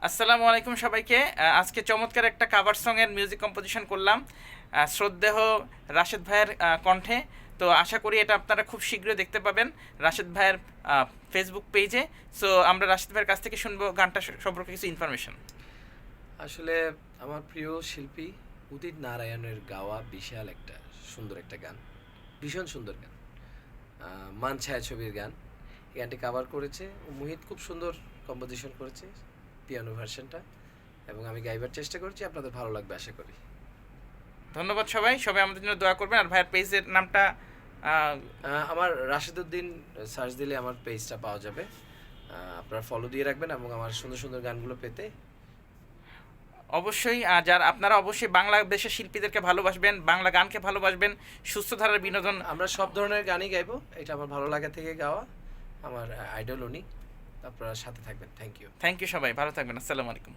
আসসালামু আলাইকুম সবাইকে। আজকে চমৎকার একটা কাভার সঙের মিউজিক কম্পোজিশন করলাম শ্রদ্ধেয় রাশেদ ভাইয়ের কণ্ঠে। তো আশা করি এটা আপনারা খুব শীঘ্রই দেখতে পাবেন রাশেদ ভাইয়ের ফেসবুক পেজে। সো আমরা রাশেদ ভাইয়ের কাছ থেকে শুনবো গানটা সম্পর্কে কিছু ইনফরমেশন। আসলে আমার প্রিয় শিল্পী উদিত নারায়ণের গাওয়া বিশাল একটা সুন্দর একটা গান, ভীষণ সুন্দর গান, মান ছায়াছবির গান। এই গানটি কাভার করেছে মোহিত, খুব সুন্দর কম্পোজিশন করেছে পিয়ানো ভার্সনটা, এবং আমি গাইবার চেষ্টা করছি, আপনাদের ভালো লাগবে আশা করি। ধন্যবাদ সবাই সবাই আমাদের জন্য দোয়া করবেন। আর ভাইয়ের পেজের নামটা আমার রাশেদউদ্দিন সার্চ দিলে আমার পেজটা পাওয়া যাবে। আপনারা ফলো দিয়ে রাখবেন এবং আমার সুন্দর সুন্দর গানগুলো পেতে অবশ্যই যারা আপনারা অবশ্যই বাংলাদেশের শিল্পীদেরকে ভালোবাসবেন, বাংলা গানকে ভালোবাসবেন, সুস্থ ধারার বিনোদন। আমরা সব ধরনের গানই গাইবো, এটা আমার ভালো লাগা থেকে গাওয়া, আমার আইডল উনি। আপনারা সাথে থাকবেন। Thank you. থ্যাংক ইউ সবাই, ভালো থাকবেন। আসসালামু আলাইকুম।